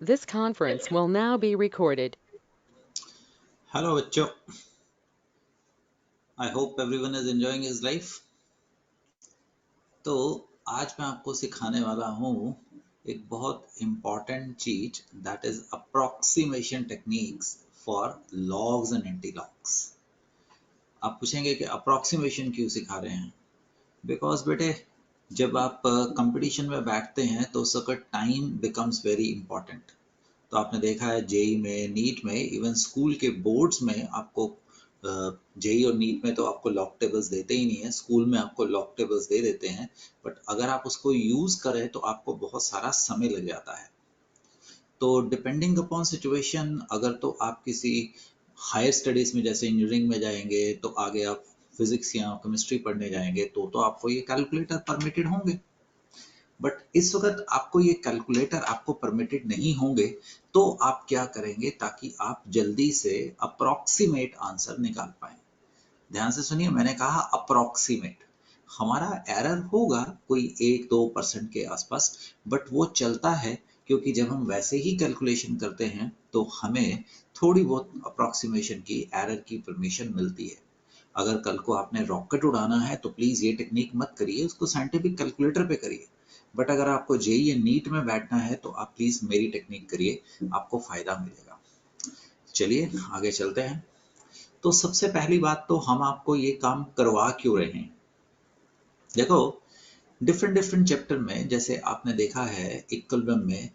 This conference will now be recorded. Hello बच्चों, I hope everyone is enjoying his life. तो आज मैं आपको सिखाने वाला हूँ एक बहुत इम्पॉर्टेंट चीज, that is approximation techniques for logs and anti logs. आप पूछेंगे कि अप्रोक्सीमेशन क्यों सिखा रहे हैं? बिकॉज बेटे, जब आप कंपटीशन में बैठते हैं तो उस वक्त टाइम बिकम्स वेरी इंपॉर्टेंट। तो आपने देखा है जेई में, नीट में, इवन स्कूल के बोर्ड्स में आपको जेई और नीट में तो आपको लॉक टेबल्स देते ही नहीं है, स्कूल में आपको लॉक टेबल्स दे देते हैं। बट अगर आप उसको यूज करें तो आपको बहुत सारा समय लग जाता है। तो डिपेंडिंग अपॉन सिचुएशन, अगर तो आप किसी हायर स्टडीज में जैसे इंजीनियरिंग में जाएंगे तो आगे आप फिजिक्स या केमिस्ट्री पढ़ने जाएंगे तो आपको ये कैलकुलेटर परमिटेड होंगे। बट इस वक्त आपको ये कैलकुलेटर आपको परमिटेड नहीं होंगे। तो आप क्या करेंगे ताकि आप जल्दी से अप्रोक्सीमेट आंसर निकाल पाए? ध्यान से सुनिए, मैंने कहा अप्रोक्सीमेट। हमारा एरर होगा कोई 1-2% के आसपास, बट वो चलता है क्योंकि जब हम वैसे ही कैलकुलेशन करते हैं तो हमें थोड़ी बहुत अप्रोक्सीमेशन की एरर की परमिशन मिलती है। अगर कल को आपने रॉकेट उड़ाना है तो प्लीज ये टेक्निक मत करिए, उसको साइंटिफिक कैलकुलेटर पे करिए। बट अगर आपको जेई या नीट में बैठना है तो आप प्लीज मेरी टेक्निक करिए, आपको फायदा मिलेगा। चलिए आगे चलते हैं। तो सबसे पहली बात, तो हम आपको ये काम करवा क्यों रहे हैं? देखो, डिफरेंट डिफरेंट चैप्टर में जैसे आपने देखा है इक्विलिब्रियम में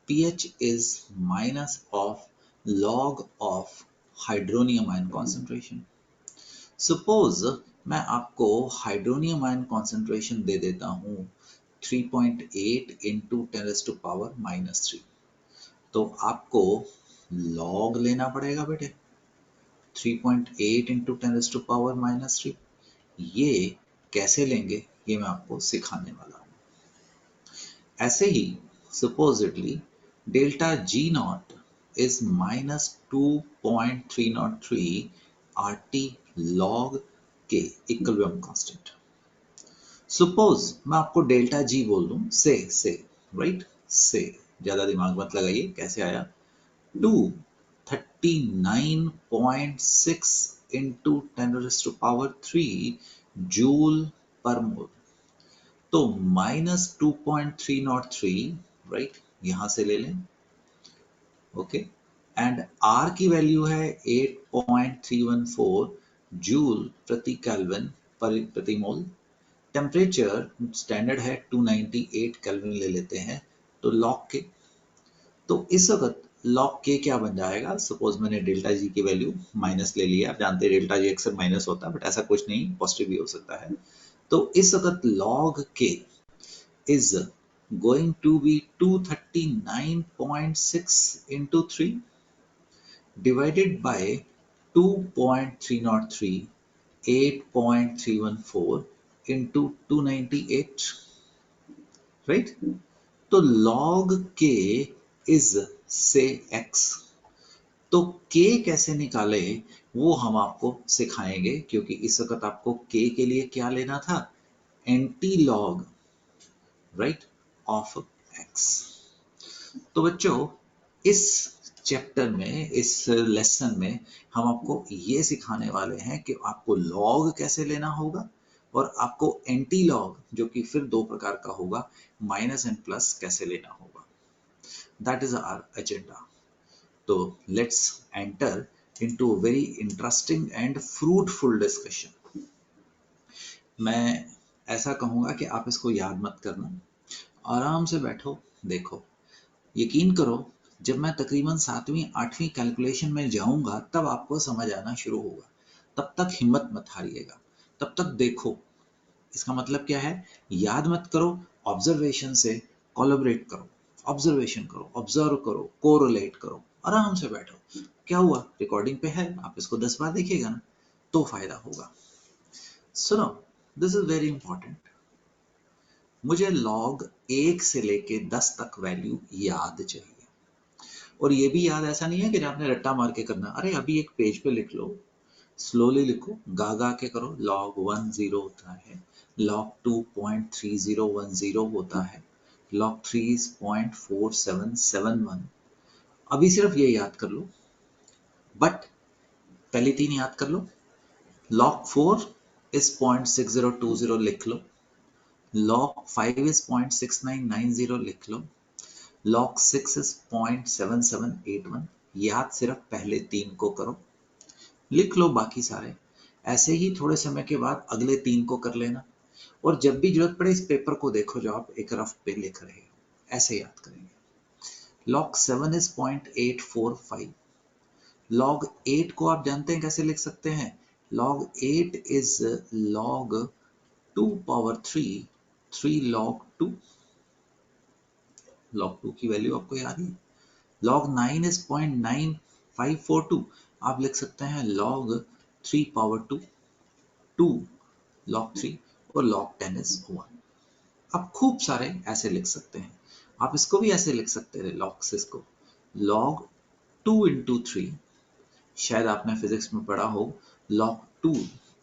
pH is minus of log of hydronium ion concentration. Suppose मैं आपको हाइड्रोनियम आयन कॉन्सेंट्रेशन दे देता हूँ 3.8 इंटू 10⁻³ तो आपको लॉग लेना पड़ेगा बेटे। 3.8 इंटू 10⁻³ ये कैसे लेंगे ये मैं आपको सिखाने वाला हूँ। ऐसे ही supposedly delta G naught is minus 2.303 RT log K equilibrium constant। Suppose मैं आपको डेल्टा जी बोल दूं से राइट से, ज्यादा दिमाग मत लगाइए कैसे आया। 239.6 इंटू 10⁻³ जूल पर मोल। तो -2.303 राइट, यहां से ले लें। ओके, एंड आर की वैल्यू है 8.314 जूल प्रति केल्विन प्रति मोल। टेम्परेचर स्टैंडर्ड है 298 केल्विन ले लेते हैं। तो लॉग के, तो इस वक्त लॉग के क्या बन जाएगा? सपोज मैंने डेल्टा जी की वैल्यू माइनस ले लिया, आप जानते हैं डेल्टा जी अक्सर माइनस होता है, बट ऐसा कुछ नहीं, पॉजिटिव भी हो सकता है। तो इस वक्त लॉग के is going to be 239.6 into 3 divided by 2.303 8.314 into 298, right? तो log k is say x। तो k कैसे निकाले वो हम आपको सिखाएंगे, क्योंकि इस वक्त आपको k के लिए क्या लेना था? Anti log right of x। तो बच्चों, इस चैप्टर में, इस लेसन में हम आपको ये सिखाने वाले हैं कि आपको लॉग कैसे लेना होगा और आपको एंटी लॉग, जो कि फिर दो प्रकार का होगा, माइनस एंड प्लस, कैसे लेना होगा। That is our agenda. तो let's enter into very interesting and fruitful discussion. मैं ऐसा कहूंगा कि आप इसको याद मत करना, आराम से बैठो, देखो। यकीन करो, जब मैं तकरीबन 7वीं 8वीं कैलकुलेशन में जाऊंगा तब आपको समझ आना शुरू होगा। तब तक हिम्मत मत हारिएगा, तब तक देखो। इसका मतलब क्या है? याद मत करो, ऑब्जर्वेशन से कोलैबोरेट करो। ऑब्जर्वेशन करो, ऑब्जर्व करो, कोरिलेट करो, आराम से बैठो। क्या हुआ, रिकॉर्डिंग पे है, आप इसको 10 बार देखिएगा ना, तो फायदा होगा। सुनो, दिस इज वेरी इंपॉर्टेंट। मुझे लॉग 1 से लेके 10 तक वैल्यू याद चाहिए। और ये भी याद ऐसा नहीं है कि आपने रट्टा मार के करना। अरे अभी एक पेज पे लिख लो, स्लोली लिखो, गा गा के करो। लॉग 10 होता है, लॉग 2.3010 होता है, लॉग 3 is 0.4771, अभी सिर्फ ये याद कर लो, बट पहली तीन याद कर लो। log 4 is 0.6020 लिख लो, log 5 is 0.6990 लिख लो, log 6 is 0.7781। याद सिर्फ पहले तीन को करो, लिख लो बाकी सारे। ऐसे ही थोड़े समय के बाद अगले तीन को कर लेना, और जब भी जरूरत पड़े इस पेपर को देखो जो आप एक रफ पे लिख रहे हो, ऐसे याद करेंगे। log 7 is 0.845। log 8 को आप जानते हैं कैसे लिख सकते हैं? log 8 is log 2 power 3 log 2। log 2 की वैल्यू आपको याद है। log 9 is 0.9542। आप लिख सकते हैं log 3 power 2 log 3, और log 10 is 1। आप खूब सारे ऐसे लिख सकते हैं। आप इसको भी ऐसे लिख सकते हैं, log 6 को log 2 into 3, शायद आपने फिजिक्स में पढ़ा हो log 2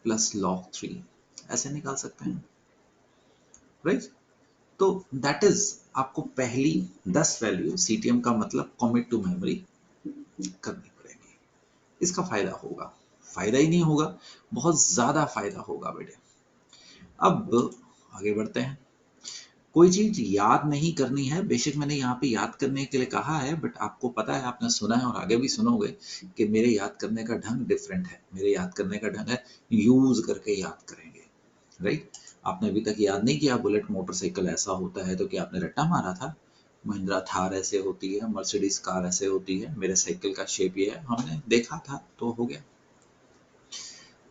plus log 3, ऐसे निकाल सकते हैं, राइट। तो दैट इज आपको पहली 10 वैल्यू सीटीएम का मतलब कमिट टू मेमोरी करनी पड़ेगी। इसका फायदा होगा, फायदा ही नहीं होगा, बहुत ज्यादा फायदा होगा बेटे। अब आगे बढ़ते हैं। कोई चीज याद नहीं करनी है, बेशक मैंने यहाँ पे याद करने के लिए कहा है, बट आपको पता है, आपने सुना है और आगे भी सुनोगे कि मेरे याद करने का ढंग डिफरेंट है। मेरे याद करने का ढंग है यूज करके याद करेंगे, राइट। आपने अभी तक याद नहीं किया बुलेट मोटरसाइकिल ऐसा होता है, तो क्या आपने रट्टा मारा था? महिंद्रा थार ऐसे होती है, मर्सिडीज कार ऐसे होती है, मेरे साइकिल का शेप ये है, हमने देखा था तो हो गया।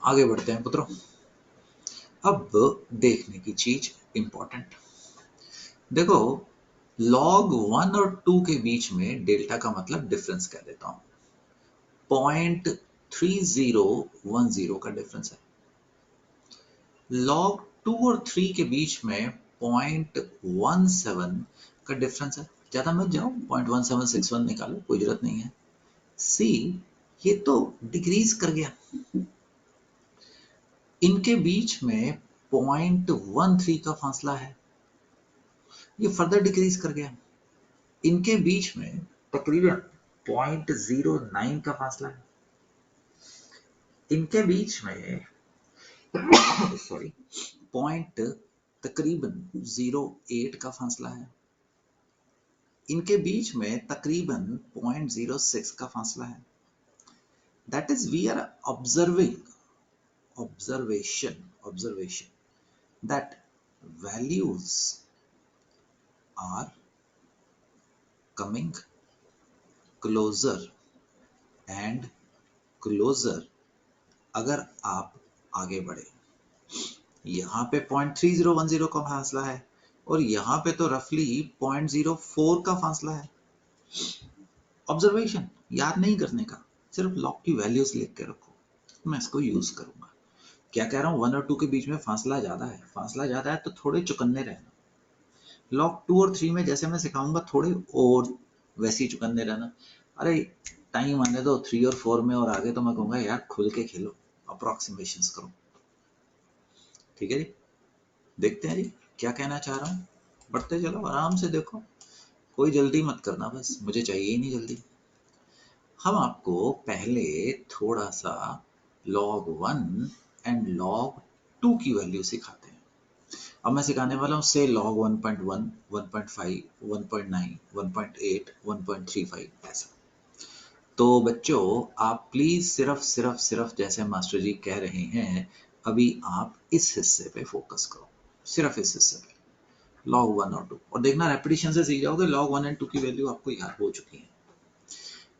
आगे बढ़ते हैं पुत्रों। अब देखने की चीज इंपॉर्टेंट देखो, log 1 और 2 के बीच में डेल्टा का मतलब डिफरेंस कह देता हूं, 0.3010 का डिफरेंस है। log 2 और 3 के बीच में 0.17 का डिफरेंस है। ज्यादा मत जाओ, 0.1761 निकालो, कोई जरूरत नहीं है। सी, ये तो डिक्रीज कर गया। इनके बीच में 0.13 का फासला है, ये फर्दर डिक्रीज कर गया। इनके बीच में तकरीबन 0.09 का फासला है। इनके बीच में सॉरी पॉइंट तकरीबन 0.8 का फासला है। इनके बीच में तकरीबन 0.06 का फासला है। That is we are observation that values are coming closer and closer अगर आप आगे बढ़े। यहाँ पे 0.3010 का फासला है, और यहाँ पे तो रफली 0.04 का फासला है। ऑब्जर्वेशन याद नहीं करने का, सिर्फ लॉग की वैल्यूज लिख के रखो, मैं इसको यूज करूंगा। क्या कह रहा हूँ, 1 और 2 के बीच में फासला ज्यादा है, फासला ज्यादा है तो थोड़े चुकन्ने रहना। लॉग 2 और 3 में जैसे मैं सिखाऊंगा थोड़े और वैसे ही चुकन्ने रहना। अरे टाइम आने दो 3 और 4 में, और आगे तो मैं कहूंगा यार खुल के खेलो, अप्रोक्सीमेशंस करो। ठीक है जी, देखते हैं जी क्या कहना चाह रहा हूँ। बढ़ते चलो, आराम से देखो, कोई जल्दी मत करना, बस मुझे चाहिए ही नहीं जल्दी। हम आपको पहले थोड़ा सा log 1 एंड log 2 की वैल्यू सिखाते हैं। अब मैं सिखाने वाला हूँ से log 1.1, 1.5, 1.9, 1.8, 1.35 ऐसा। तो बच्चों आप प्लीज सिर्फ जैसे मास्टर जी कह रहे हैं, अभी आप इस हिस्से पे फोकस करो, सिर्फ इस हिस्से पे, log 1 और 2, और देखना रेपिटेशन से सीख जाओगे। log 1 एंड 2 की वैल्यू आपको याद हो चुकी है।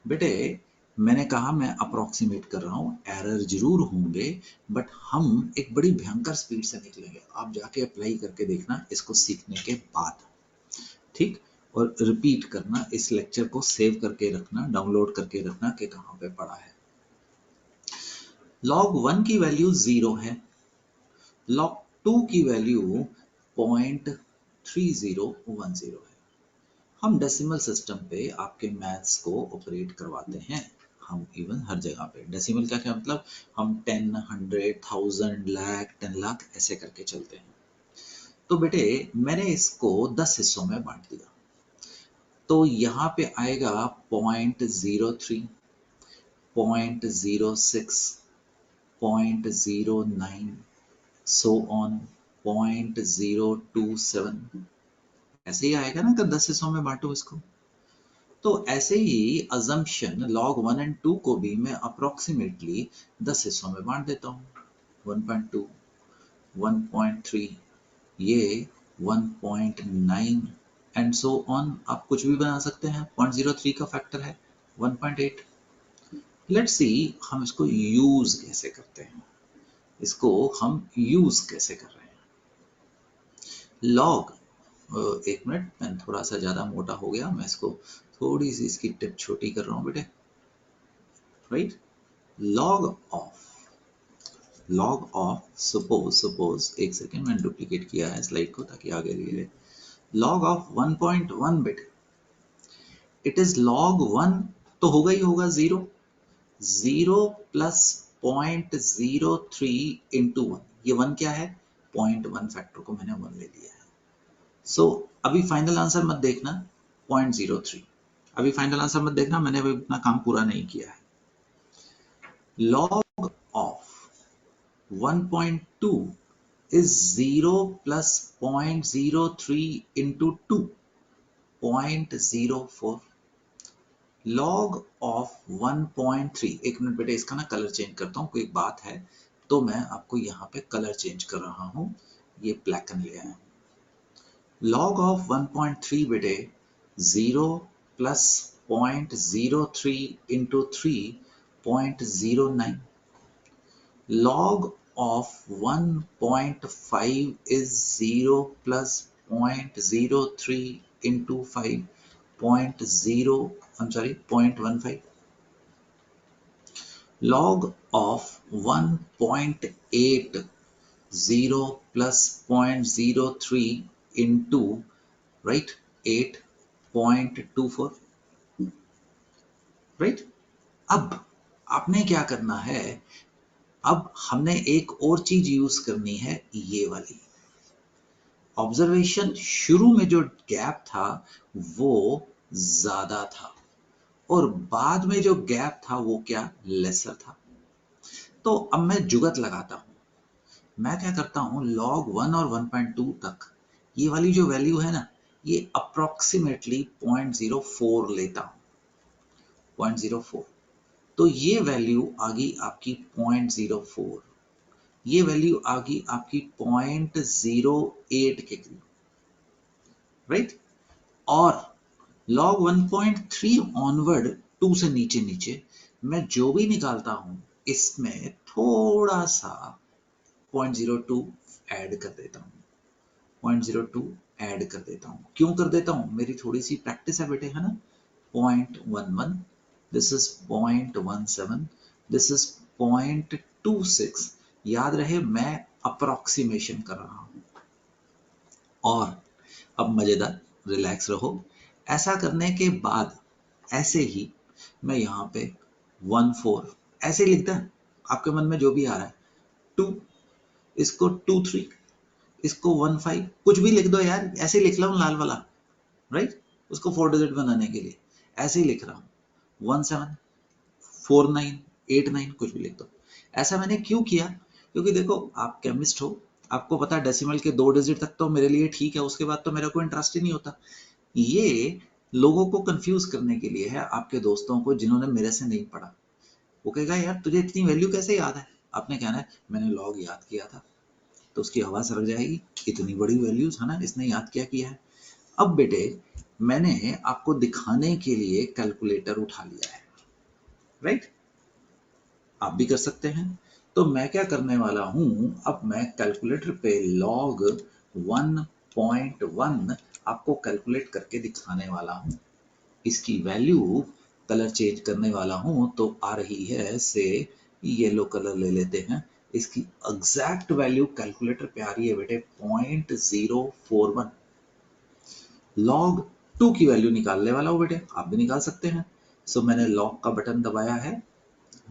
बेटे मैंने कहा मैं अप्रोक्सीमेट कर रहा हूँ, एरर जरूर होंगे, बट हम एक बड़ी भयंकर स्पीड से निकलेंगे। आप जाके अप्लाई करके देखना इसको सीखने के बाद, ठीक। और रिपीट करना, इस लेक्चर को सेव करके रखना, डाउनलोड करके रखना कि कहाँ पे पड़ा है। log 1 की वैल्यू 0 है, log 2 की वैल्यू 0.3010 है। हम डेसिमल सिस्टम पे आपके मैथ्स को ऑपरेट करवाते हैं, हम इवन हर जगह पे। डेसिमल का क्या मतलब, हम 10, 100, 1000, लाख, 10 लाख ऐसे करके चलते हैं। तो बेटे मैंने इसको 10 हिस्सों में बांट दिया। तो यहाँ पे आएगा 0.03, 0.06, 0.09, so on 0.027, ऐसे ही आएगा ना अगर 10 हिस्सों में बांटो इसको। तो ऐसे ही अजम्पशन log 1 एंड 2 को भी मैं अप्रोक्सीमेटली 10 हिस्सों में बांट देता हूँ। 1.2, 1.3, ये 1.9 एंड सो ऑन। आप कुछ भी बना सकते हैं। 0.03 का फैक्टर है 1.8। लेट्स सी हम इसको यूज कैसे करते हैं, इसको हम यूज कैसे कर रहे हैं। लॉग, एक मिनट, मैं थोड़ा सा ज्यादा मोटा हो गया, मैं इसको थोड़ी सी इसकी टिप छोटी कर रहा हूं बेटे। राइट, लॉग ऑफ सपोज एक सेकेंड, मैंने डुप्लीकेट किया है स्लाइड को ताकि आगे ले। लॉग ऑफ 1.1 बेटे, इट इज लॉग 1, तो होगा ही होगा 0 प्लस 0.03 इंटू 1। ये 1 क्या है, 0.1 फैक्टर को मैंने 1 ले लिया है। सो अभी फाइनल आंसर मत देखना 0.03, अभी फाइनल आंसर मत देखना, मैंने अभी अपना काम पूरा नहीं किया है। Log of 1.2 is 0 plus 0.03 into 2, 0.04। log of 1.3, एक मिनट बेटे इसका ना कलर चेंज करता हूँ, कोई बात है तो मैं आपको यहाँ पे कलर चेंज कर रहा हूँ, ये ब्लैक एंड ले आया हूँ। log of 1.3 बेटे 0 plus 0.03 into 3, 0.09। log of 1.5 is 0 plus 0.03 into 5, 0.15। log of 1.8, 0 plus 0.03 into, right, 8.24। Right, अब आपने क्या करना है, अब हमने एक और चीज यूज करनी है, ये वाली ऑब्जर्वेशन। शुरू में जो गैप था वो ज्यादा था और बाद में जो गैप था वो क्या, लेसर था। तो अब मैं जुगत लगाता हूं, मैं क्या करता हूं, log 1 और 1.2 तक ये वाली जो वैल्यू है ना, ये अप्रोक्सीमेटली 0.04 लेता हूं, 0.04। तो ये वैल्यू आ गई आपकी 0.04, ये वैल्यू आ गई आपकी 0.08 के करीब। राइट, और log 1.3 ऑनवर्ड 2 से नीचे नीचे मैं जो भी निकालता हूं इसमें थोड़ा सा 0.02 ऐड कर देता हूं, 0.02 ऐड कर देता हूं। क्यों कर देता हूं, मेरी थोड़ी सी प्रैक्टिस है बेटे, है ना। 0.11, दिस इज 0.17, दिस इज 0.26। याद रहे मैं अप्रोक्सीमेशन कर रहा हूं। और अब मजेदार, रिलैक्स रहो। ऐसा करने के बाद ऐसे ही मैं यहाँ पे 14 ऐसे ही लिखता है, आपके मन में जो भी आ रहा है, 2, इसको 23, इसको 15, कुछ भी लिख दो यार, ऐसे ही लिख रहा हूँ लाल वाला, राइट, उसको 4 डिजिट बनाने के लिए ऐसे ही लिख रहा हूँ। 17, 49, 89, कुछ भी लिख दो। ऐसा मैंने क्यों किया, क्योंकि देखो आप केमिस्ट हो, आपको पता है डेसिमल के 2 डिजिट तक तो मेरे लिए ठीक है, उसके बाद तो मेरा कोई इंटरेस्ट ही नहीं होता। ये लोगों को कंफ्यूज करने के लिए है, आपके दोस्तों को जिन्होंने मेरे से नहीं पढ़ा। वो कहेगा यार तुझे इतनी वैल्यू कैसे याद है, आपने कहना है मैंने लॉग याद किया था, तो उसकी हवा सरक जाएगी, इतनी बड़ी वैल्यूज है ना, इसने याद क्या किया है। अब बेटे मैंने आपको दिखाने के लिए कैलकुलेटर उठा लिया है, राइट, आप भी कर सकते हैं। तो मैं क्या करने वाला हूं, अब मैं कैलकुलेटर पे log 1.1 आपको कैलकुलेट करके दिखाने वाला हूं। इसकी वैल्यू कलर चेंज करने वाला हूं, तो आ रही है से येलो कलर ले लेते हैं। इसकी एग्जैक्ट वैल्यू कैलकुलेटर पे आ रही है बेटे 0.041। log 2 की वैल्यू निकालने वाला हूं बेटे, आप भी निकाल सकते हैं। सो मैंने log का बटन दबाया है,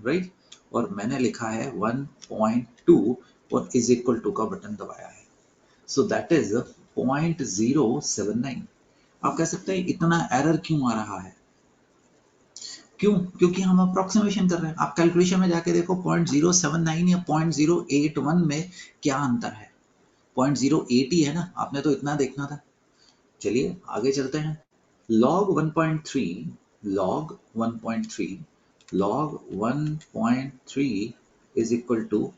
राइट, और मैंने लिखा है 1.2 और इज इक्वल टू का बटन दबाया है। So that is 0.079। आप कह सकते हैं इतना एरर क्यों आ रहा है? क्यों? क्योंकि हम अप्रोक्सीमेशन कर रहे हैं। आप कैलकुलेशन में जाके देखो 0.079 या 0.081 में क्या अंतर है। 0.08 ही है ना, आपने तो इतना देखना था। चलिए आगे चलते हैं। log 1.3 log 1.3 log 1.3 is equal to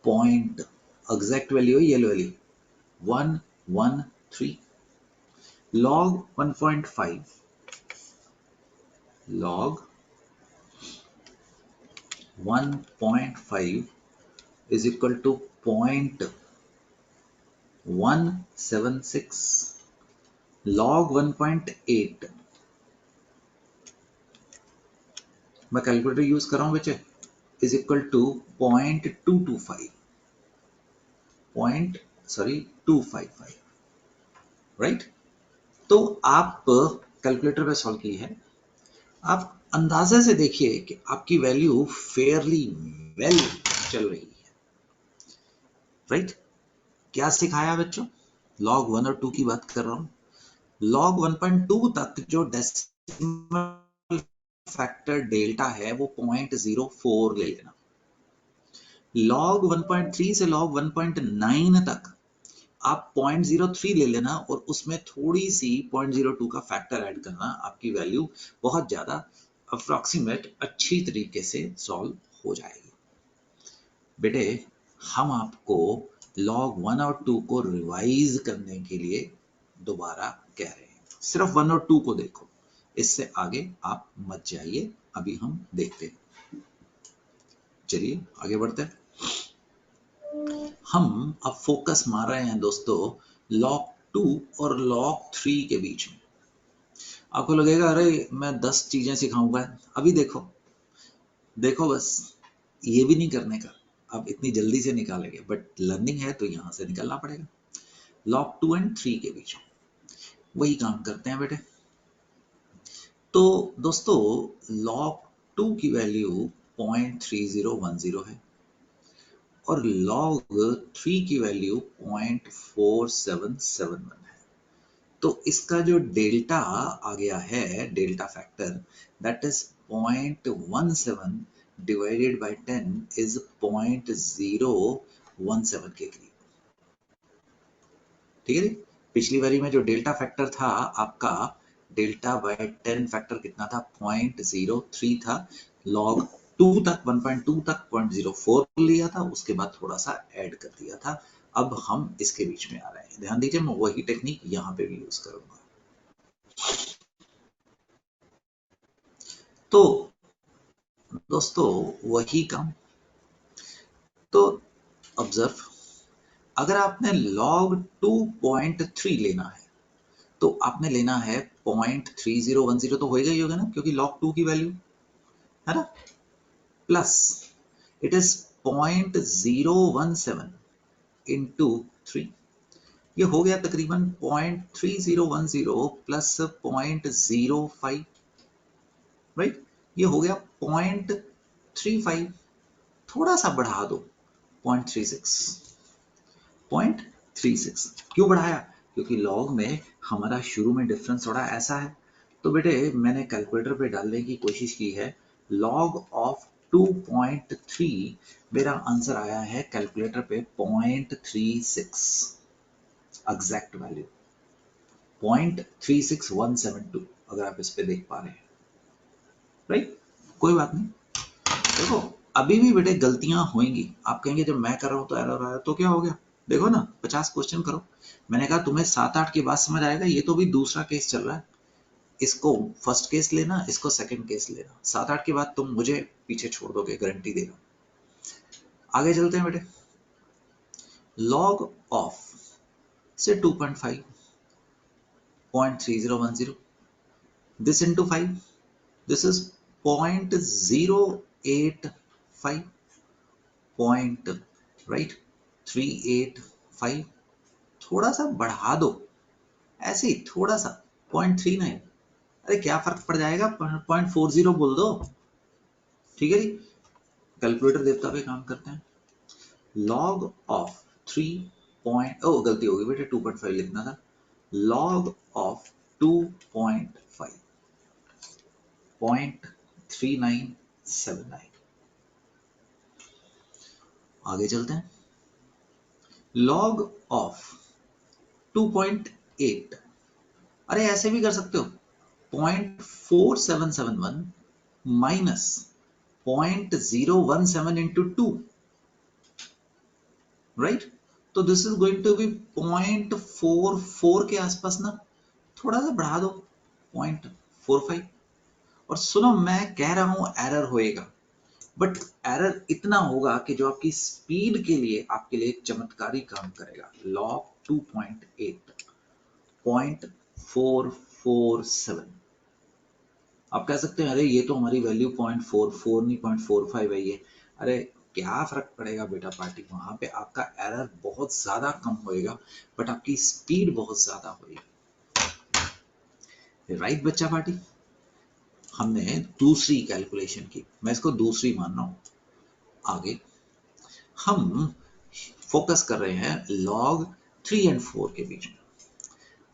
point, exact value है ये वाली 113। log 1.5 log 1.5 is equal to 0.176। log 1.8 मैं कैलकुलेटर यूज कर रहा हूं बच्चे, इज इक्वल टू 0.225 255, राइट। तो आप कैलकुलेटर पे सॉल्व की है, आप अंदाजे से देखिए कि आपकी वैल्यू फेयरली वेल चल रही है, राइट। क्या सिखाया बच्चों? log 1 और 2 की बात कर रहा हूं। log 1.2 तक जो डेसिमल फैक्टर डेल्टा है वो 0.04 ले लेना। log 1.3 से log 1.9 तक आप 0.03 ले लेना और उसमें थोड़ी सी 0.02 का फैक्टर ऐड करना, आपकी वैल्यू बहुत ज्यादा अप्रोक्सीमेट अच्छी तरीके से सॉल्व हो जाएगी। बेटे हम आपको log 1 और 2 को रिवाइज करने के लिए दोबारा कह रहे हैं, सिर्फ 1 और 2 को देखो, इससे आगे आप मत जाइए, अभी हम देखते हैं। चलिए आगे बढ़ते हैं। हम अब फोकस मार रहे हैं दोस्तों log 2 और log 3 के बीच में। आपको लगेगा अरे मैं 10 चीजें सिखाऊंगा, अभी देखो देखो बस, ये भी नहीं करने का, अब इतनी जल्दी से निकालेंगे, बट लर्निंग है तो यहां से निकलना पड़ेगा। log 2 एंड 3 के बीच में वही काम करते हैं बेटे। तो दोस्तों log 2 की वैल्यू 0.3010 है और log 3 की वैल्यू 0.4771 है। तो इसका जो डेल्टा आ गया है, delta factor, that is 0.17 divided by 10 is 0.017 के करीब। ठीक है जी। पिछली बारी में जो डेल्टा फैक्टर था आपका, डेल्टा बाय 10 फैक्टर कितना था? 0.03 था। log 2 तक 1.2 तक 0.04 लिया था, उसके बाद थोड़ा सा ऐड कर दिया था। अब हम इसके बीच में आ रहे हैं, ध्यान दीजिए, मैं वही टेक्निक यहां पे भी यूज करूंगा। तो दोस्तों वही काम, तो ऑब्जर्व, अगर आपने log 2.3 लेना है तो आपने लेना है 0.3010, तो होएगा ही होगा ना, क्योंकि log 2 की वैल्यू है ना, प्लस इट इज 0.017 इंटू 3, ये हो गया तकरीबन 0.3010 प्लस 0.05, राइट, ये हो गया 0.35, थोड़ा सा बढ़ा दो 0.36 क्यों बढ़ाया? क्योंकि लॉग में हमारा शुरू में डिफरेंस थोड़ा ऐसा है। तो बेटे मैंने कैलकुलेटर पे डालने की कोशिश की है, log ऑफ 2.3, मेरा आंसर आया है कैलकुलेटर पे 0.36, एग्जैक्ट वैल्यू 0.36172, अगर आप इस पे देख पा रहे हैं, राइट। कोई बात नहीं, देखो अभी भी बेटे गलतियां होंगी, आप कहेंगे जब मैं कर रहा हूं तो एरर आया, तो क्या हो गया? देखो ना 50 क्वेश्चन करो, मैंने कहा तुम्हें 7-8 के बाद समझ आएगा, ये तो भी दूसरा केस चल रहा है, इसको फर्स्ट केस लेना, इसको सेकंड केस लेना, 7-8 के बाद तुम मुझे पीछे छोड़ दोगे, गारंटी दे रहा हूं। आगे चलते हैं बेटे। log ऑफ से 2.5 0.3010, this into 5, this is 0.085 point, right, 385, थोड़ा सा बढ़ा दो, ऐसे ही थोड़ा सा 0.39, अरे क्या फर्क पड़ जाएगा, 0.40 बोल दो, ठीक है जी। कैलकुलेटर देवता पे काम करते हैं। log ऑफ 3 पॉइंट, ओ गलती होगी बेटे, 2.5 लिखना था। log of 2.5 0.3979। आगे चलते हैं। लॉग ऑफ 2.8, अरे ऐसे भी कर सकते हो, 0.4771 माइनस 0.017 इंटू 2, राइट। तो this is going to be 0.44 के आसपास ना, थोड़ा सा बढ़ा दो 0.45। और सुनो, मैं कह रहा हूं एरर होएगा, बट एरर इतना होगा कि जो आपकी स्पीड के लिए आपके लिए चमत्कारी काम करेगा। लॉग 2.8 0.447। आप कह सकते हैं अरे ये तो हमारी वैल्यू 0.44 नहीं 0.45 है ये। अरे क्या फर्क पड़ेगा बेटा पार्टी, वहां पे आपका एरर बहुत ज्यादा कम होएगा बट आपकी स्पीड बहुत ज्यादा होएगी, राइट बच्चा पार्टी। हमने दूसरी कैलकुलेशन की, मैं इसको दूसरी मान रहा हूं। आगे हम फोकस कर रहे हैं लॉग 3 एंड 4 के बीच में।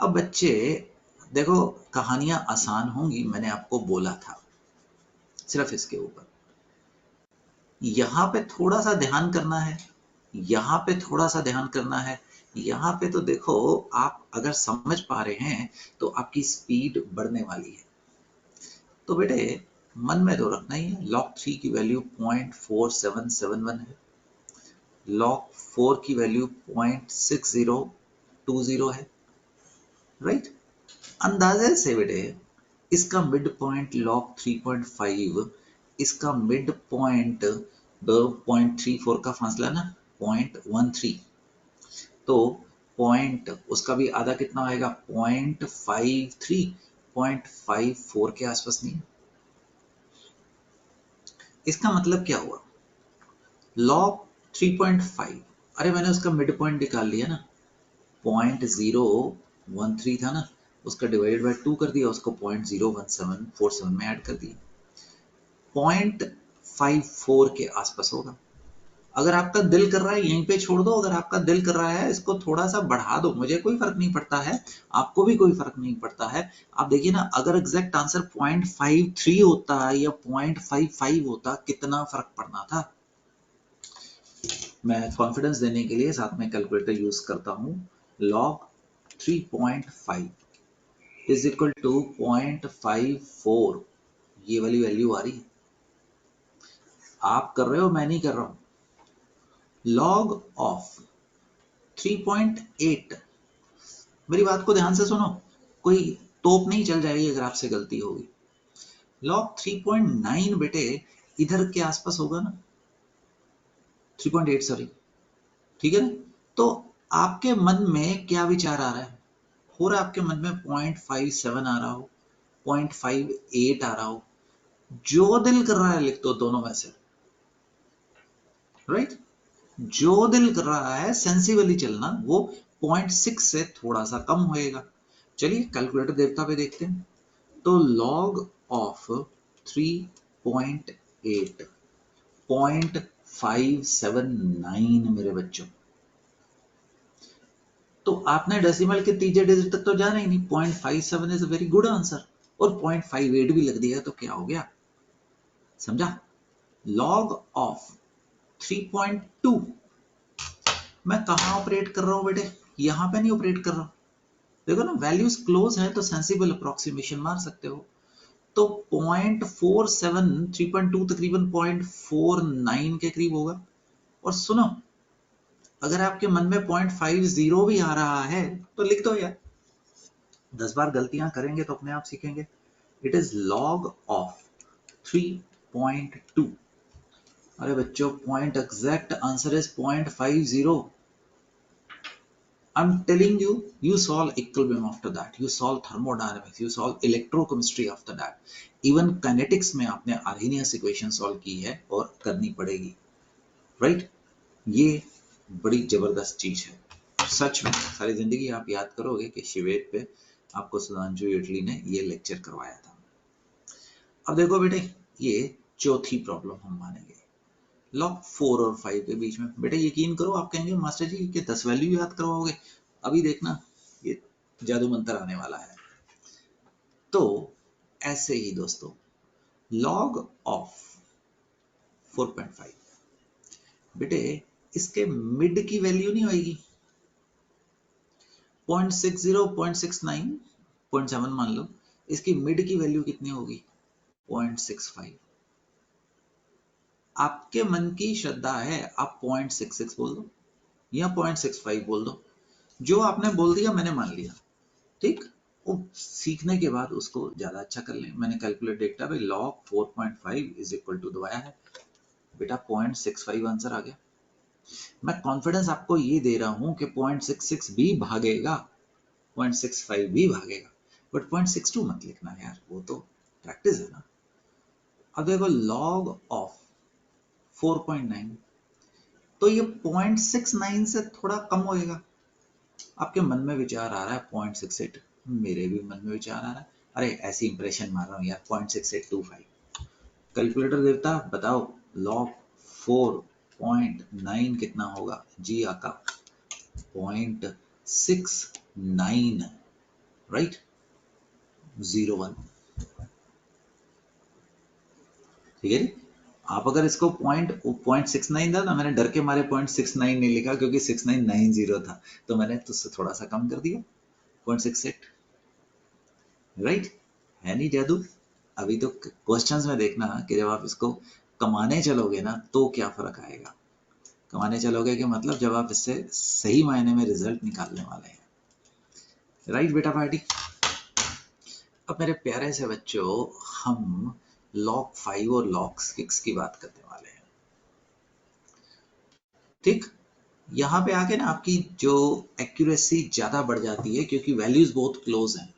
अब बच्चे देखो, कहानियां आसान होंगी, मैंने आपको बोला था, सिर्फ इसके ऊपर यहां पे थोड़ा सा ध्यान करना है, यहां पे थोड़ा सा ध्यान करना है। यहां पे तो देखो, आप अगर समझ पा रहे हैं तो आपकी स्पीड बढ़ने वाली है। तो बेटे मन में तो रखना ही है, लॉग 3 की वैल्यू 0.4771 है, लॉग 4 की वैल्यू 0.6020 है, राइट। अंदाजे से बेटे इसका मिड पॉइंट लॉग 3.5, इसका मिड पॉइंट 0.34 का फासला ना 0.13, तो पॉइंट उसका भी आधा कितना आएगा 0.53, 0.54 के आसपास नहीं। इसका मतलब क्या हुआ, लॉग 3.5, अरे मैंने उसका मिड पॉइंट निकाल लिया ना, 0.013 था ना, उसका डिवाइडेड बाय 2 कर दिया, उसको 0.01747 में ऐड कर दिया, 0.54 के आसपास होगा। अगर आपका दिल कर रहा है यहीं पे छोड़ दो, अगर आपका दिल कर रहा है इसको थोड़ा सा बढ़ा दो, मुझे कोई फर्क नहीं पड़ता है, आपको भी कोई फर्क नहीं पड़ता है। आप देखिए ना, अगर एग्जैक्ट आंसर 0.53 होता या 0.55 होता, कितना फर्क पड़ना था। मैं कॉन्फिडेंस देने के लिए साथ में कैलकुलेटर यूज करता हूं। लॉग 3.5 इज इक्वल टू 0.54, ये वाली वैल्यू आ रही है। आप कर रहे हो, मैं नहीं कर रहा हूं। लॉग ऑफ 3.8, मेरी बात को ध्यान से सुनो, कोई तोप नहीं चल जाएगी अगर आपसे गलती होगी। लॉग 3.9 बेटे इधर के आसपास होगा ना, 3.8 सॉरी, ठीक है ना। तो आपके मन में क्या विचार आ रहा है, हो रहा है आपके मन में 0.57 आ रहा हो, 0.58 आ रहा हो, जो दिल कर रहा है लिख दो दोनों में से, राइट। जो दिल कर रहा है सेंसिबली चलना, वो 0.6 से थोड़ा सा कम होएगा। चलिए कैलकुलेटर देवता पे देखते हैं। तो लॉग ऑफ 3.8 0.579 मेरे बच्चों। तो आपने डेसिमल के तीसरे डिजिट तक तो जाना ही नहीं, 0.57 is a very good answer, और 0.58 भी लग दिया तो क्या हो गया, समझा। लॉग ऑफ 3.2, मैं कहां ऑपरेट कर रहा हूं बेटे, यहां पे नहीं ऑपरेट कर रहा हूं। देखो ना, वैल्यूज क्लोज है तो सेंसिबल अप्रोक्सीमेशन मार सकते हो। तो 0.47 3.2 तकरीबन 0.49 के करीब होगा। और सुनो, अगर आपके मन में 0.50 भी आ रहा है तो लिख दो यार, 10 बार गलतियां करेंगे तो अपने आप सीखेंगे। It is log of 3.2। अरे बच्चों, point exact answer is 0.50। I'm telling you, you solve equilibrium after that, you solve thermodynamics, you solve electrochemistry after that, even kinetics में आपने Arrhenius equation solve की है और करनी पड़ेगी, right? ये बड़ी जबरदस्त चीज है, सच में सारी जिंदगी आप याद करोगे कि शिवेट पे आपको सुधांशु इटली ने ये लेक्चर करवाया था। अब देखो बेटे, ये चौथी प्रॉब्लम हम मानेंगे, लॉग 4 और 5 के बीच में। बेटा यकीन करो, आप कहेंगे मास्टर जी कि 10 वैल्यू याद करवाओगे, अभी देखना ये जादू मंत्र आने वाला है। तो ऐसे ही दोस्तों log ऑफ 4.5, बेटे इसके मिड की वैल्यू नहीं होगी 0.60, 0.69, 0.7 मान लो, इसकी मिड की वैल्यू कितनी होगी 0.65। आपके मन की श्रद्धा है, आप 0.66 बोल दो या 0.65 बोल दो, जो आपने बोल दिया मैंने मान लिया, ठीक। वो सीखने के बाद उसको ज्यादा अच्छा कर लें। मैंने कैलकुलेट देखा भाई log 4.5 इज इक्वल टू दबाया है, बेटा 0.65 आंसर आ गया। मैं कॉन्फिडेंस आपको ये दे रहा हूं कि 0.66 भी भागेगा, 0.65 भी भागेगा, बट 0.62 मत लिखना यार, वो तो प्रैक्टिस है ना। अब देखो log ऑफ 4.9, तो ये 0.69 से थोड़ा कम होएगा। आपके मन में विचार आ रहा है 0.68, मेरे भी मन में विचार आ रहा है, अरे ऐसी इंप्रेशन मार रहा हूँ यार 0.6825। कैलकुलेटर देवता बताओ log 4.9 कितना होगा जी आका 0.69, राइट 01, ठीक है जी। आप अगर इसको 0.69 था ना, मैंने डर के मारे 0.69 नहीं लिखा क्योंकि 6990 था, तो मैंने तुझसे थोड़ा सा कम कर दिया 0.68, राइट। है नहीं जादू। अभी तो क्वेश्चंस में देखना कि जब आप इसको कमाने चलोगे ना तो क्या फर्क आएगा। कमाने चलोगे कि मतलब जब आप इससे सही मायने में रिजल्ट निकालने वाले हैं, राइट बेटा पार्टी। अब मेरे प्यारे से बच्चों, हम log 5 और log 6 की बात करने वाले हैं, ठीक। यहाँ पे आके ना आपकी जो एक्यूरेसी ज्यादा बढ़ जाती है क्योंकि वैल्यूज बहुत क्लोज हैं,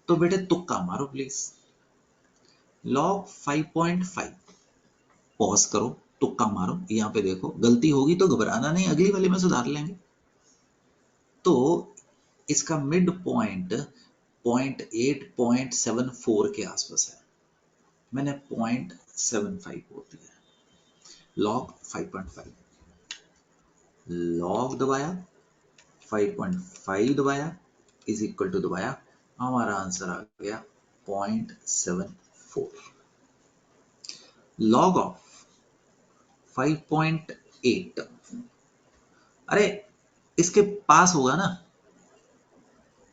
तो बेटे तुक्का मारो प्लीज। log 5.5, पॉज करो, तुक्का मारो, यहाँ पे देखो, गलती होगी तो घबराना नहीं, अगली वाली में सुधार लेंगे। तो इसका मिड पॉइंट 0.8, 0.74 के आसपास है, मैंने 0.75 बोल दिया। log 5.5, log दबाया 5.5 दबाया इज इक्वल टू दबाया, हमारा आंसर आ गया 0.74। log ऑफ 5.8, अरे इसके पास होगा ना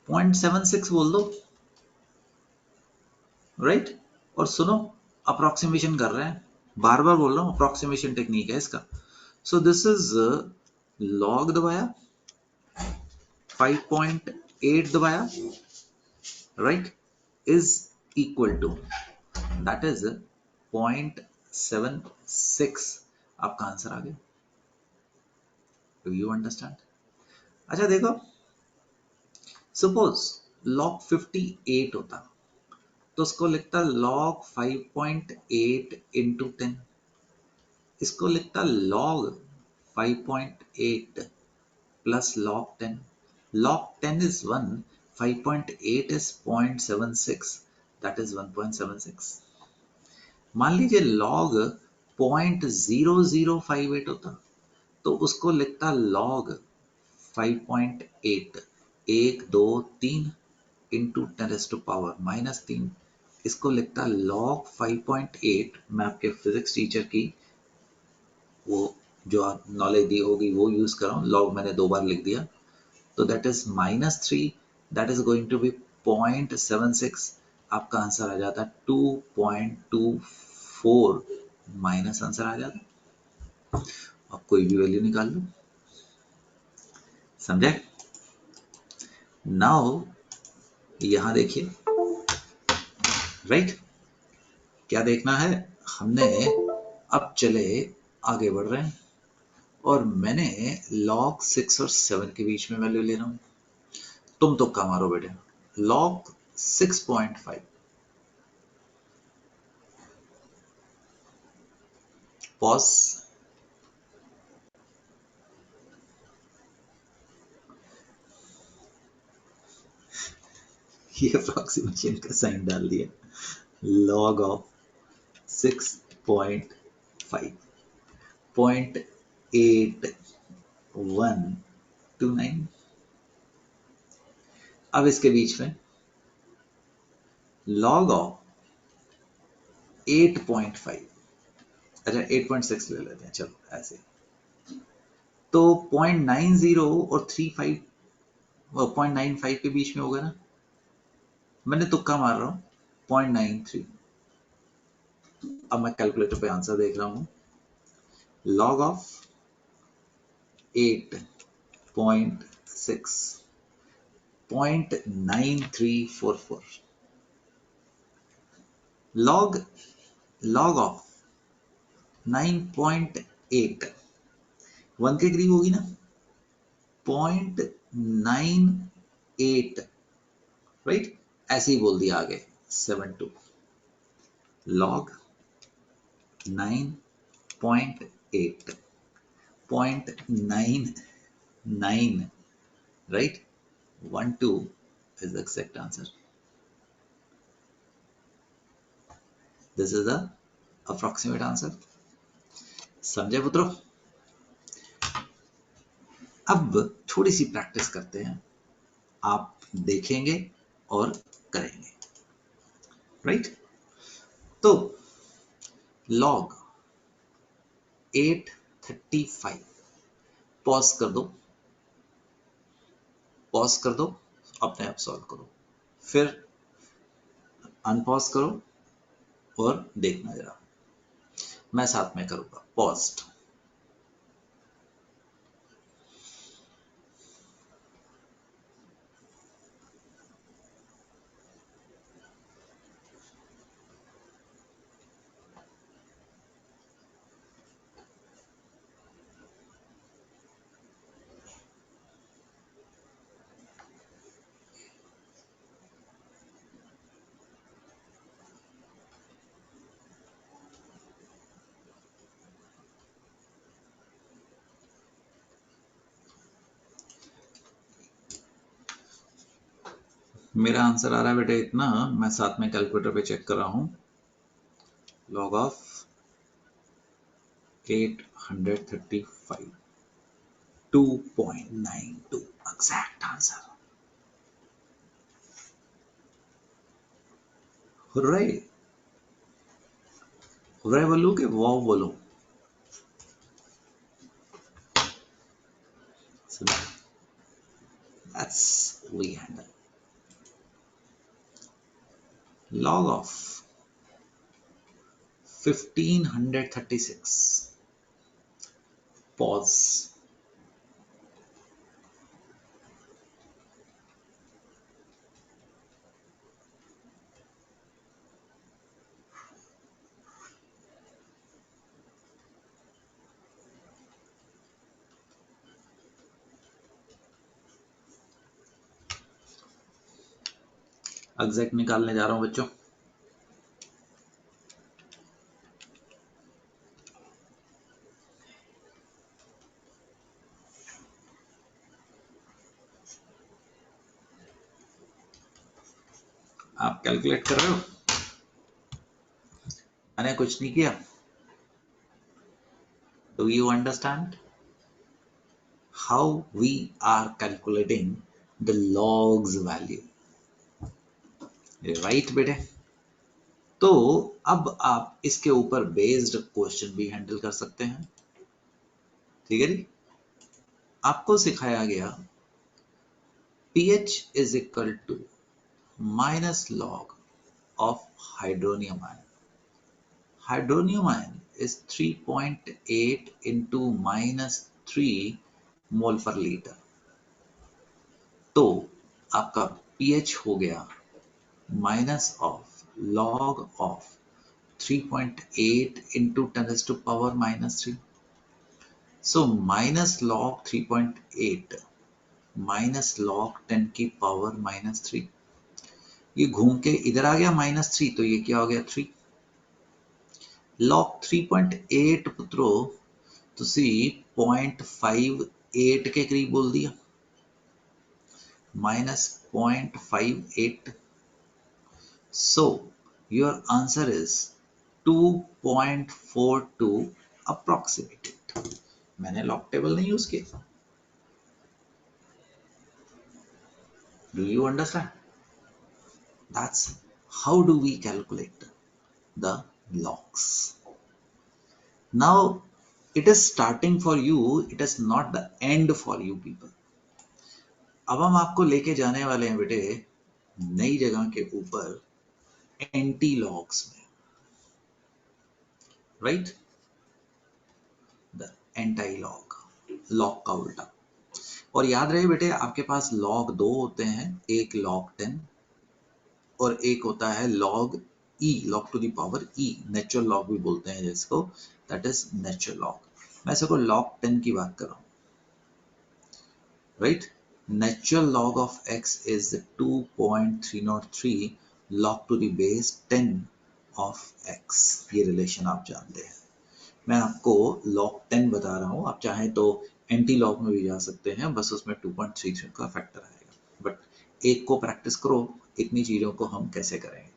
0.76 बोल दो, राइट। और सुनो, अप्रोक्सीमेशन कर रहे हैं, बार बार बोल रहा हूं, अप्रोक्सीमेशन टेक्निक है इसका। सो दिस इज log दबाया 5.8 दबाया, right, is equal to, that is 0.76, आपका आंसर आ गया। Do you understand? अच्छा देखो, सपोज log 58 होता तो उसको लिखता log 5.8 इंटू 10, इसको लिखता log 5.8 plus log 10, log 10 is 1, 5.8 is 0.76, that is 1.76। मान लीजिए log 0.0058 होता तो उसको लिखता log 5.8, 1 2 3 इंटू 10⁻³ इसको लिखता log 5.8। मैं आपके फिजिक्स टीचर की वो जो नॉलेज दी होगी वो यूज कर रहा हूँ, log मैंने 2 बार लिख दिया, तो that is -3, that is going to be 0.76, आपका आंसर आ जाता 2.24, माइनस आंसर आ जाता। अब कोई भी वैल्यू निकाल लो, समझे। नाउ यहां देखिए, राइट, क्या देखना है हमने, अब चले आगे बढ़ रहे हैं और मैंने log 6 और 7 के बीच में वैल्यू ले रहा हूं, तुम तो कम मारो बेटे। log 6.5, पॉज, ये अप्रोक्सीमेशन का साइन डाल दिया, log ऑफ 6.5, 0.8129। अब इसके बीच में लॉग ऑफ 8.5, अच्छा 8.6 ले लेते हैं, चलो ऐसे। तो 0.90 और 35 0.95 के बीच में होगा ना, मैंने तुक्का मार रहा हूं 0.93। अब मैं कैलकुलेटर पे आंसर देख रहा हूं। लॉग ऑफ 8.6 0.9344, log ऑफ 9.8 1 के करीब होगी ना, 0.98, राइट, ऐसे ही बोल दिया आगे 72 log 9.8 0.99, right, 12 is the exact answer. This is the approximate answer. समझे पुत्रों? अब थोड़ी सी प्रैक्टिस करते हैं, आप देखेंगे और करेंगे, राइट? तो log 835, पॉज कर दो, अपने आप सॉल्व करो, फिर अनपॉज करो और देखना जरा, मैं साथ में करूंगा। पॉज्ड, मेरा आंसर आ रहा है बेटे इतना, मैं साथ में कैलकुलेटर पे चेक कर रहा हूं। Log of 835 2.92, exact answer. Hurray, hurray बोलूं कि वाव बोलूं? That's we handle. Log of 1536, pause, exact निकालने जा रहा हूं बच्चों। आप कैलकुलेट कर रहे हो? मैंने कुछ नहीं किया। Do you understand how we are calculating the logs value? Right बेटे? तो अब आप इसके ऊपर बेस्ड क्वेश्चन भी हैंडल कर सकते हैं, ठीक है जी? आपको सिखाया गया pH is equal to minus log of hydronium ion. Hydronium ion is 3.8 into minus 3 मोल पर लीटर। तो आपका pH हो गया minus of log of 3.8 into 10 raised to power minus 3. So minus log 3.8 minus log 10 की पावर minus 3, ये घूम के इधर आ गया -3, तो ये क्या हो गया 3। log 3.8 पुत्रो तुसी 0.58 के करीब बोल दिया, -0.58, so your answer is 2.42 approximated। मैंने log table नहीं यूज किया। Do you understand? That's how do we calculate the logs? Now it is starting for you, it is not the end for you people. अब हम आपको लेके जाने वाले हैं बेटे नई जगह के ऊपर एंटी लॉग्स में, right? The anti log, log का उल्टा। और याद रहे बेटे आपके पास लॉग दो होते हैं, एक log 10 और एक होता है log e, log to the power e, natural log भी बोलते हैं जिसको, दैट इज नेचुरल लॉग। मैं सिर्फ log 10 की बात कर रहा हूँ, right? Natural log of x is 2.303 log to the base 10 of x। ये रिलेशन आप जानते हैं। मैं आपको log 10 बता रहा हूँ, आप चाहें तो एंटी लॉग में भी जा सकते हैं, बस उसमें 2.33 का फैक्टर आएगा। बट एक को प्रैक्टिस करो, इतनी चीज़ों को हम कैसे करेंगे।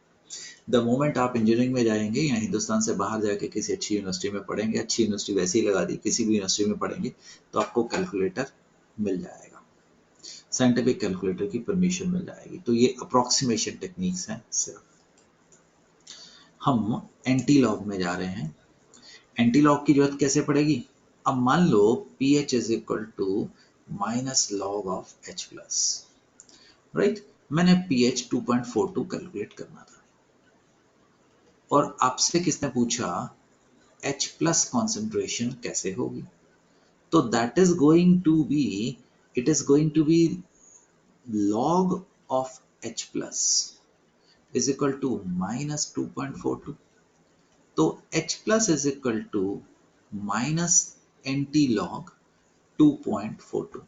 द मोमेंट आप इंजीनियरिंग में जाएंगे या हिंदुस्तान से बाहर जाके किसी अच्छी यूनिवर्सिटी में पढ़ेंगे, अच्छी यूनिवर्सिटी वैसे ही लगा दी, किसी भी यूनिवर्सिटी में पढ़ेंगे तो आपको कैलकुलेटर मिल जाएगा, साइंटिफिक कैलकुलेटर की परमिशन मिल जाएगी। तो ये अप्रोक्सीमेशन टेक्निक्स हैं। सिर्फ हम एंटी लॉग में जा रहे हैं। एंटी लॉग की जरूरत कैसे पड़ेगी? अब मान लो pH is equal to minus log of H plus, right? मैंने pH 2.42 कैलकुलेट करना था और आपसे किसने पूछा H प्लस कॉन्सेंट्रेशन कैसे होगी? तो that is going to be, it is going to be log of H plus is equal to minus 2.42. तो H plus is equal to minus anti log 2.42।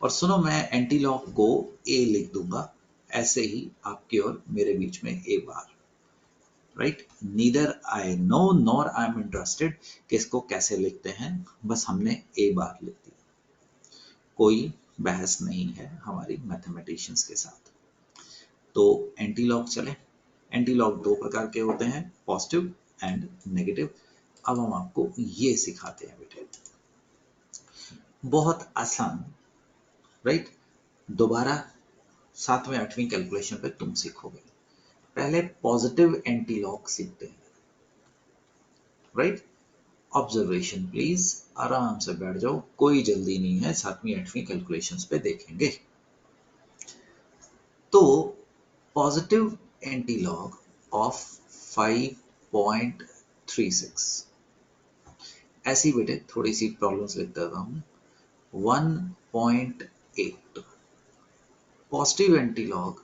और सुनो मैं एंटी लॉग को A लिख दूंगा, ऐसे ही आपके और मेरे बीच में A bar, right? Neither I know nor I am interested कि इसको कैसे लिखते हैं, बस हमने A बार लिख दिया, कोई बहस नहीं है हमारी मैथमेटिशियंस के साथ। तो एंटी लॉग चले। एंटी लॉग दो प्रकार के होते हैं, पॉजिटिव एंड नेगेटिव। अब हम आपको ये सिखाते हैं बेटे, बहुत आसान, राइट? दोबारा 7वें 8वीं कैलकुलेशन पे तुम सीखोगे। पहले पॉजिटिव एंटी लॉग सीखते हैं, राइट? ऑब्जर्वेशन प्लीज, आराम से बैठ जाओ, कोई जल्दी नहीं है, 7वीं 8वीं कैलकुलेशंस पे देखेंगे। तो पॉजिटिव एंटी लॉग ऑफ 5.36, ऐसी बेटे थोड़ी सी प्रॉब्लम्स लिख देता हूं। 1.8, positive anti log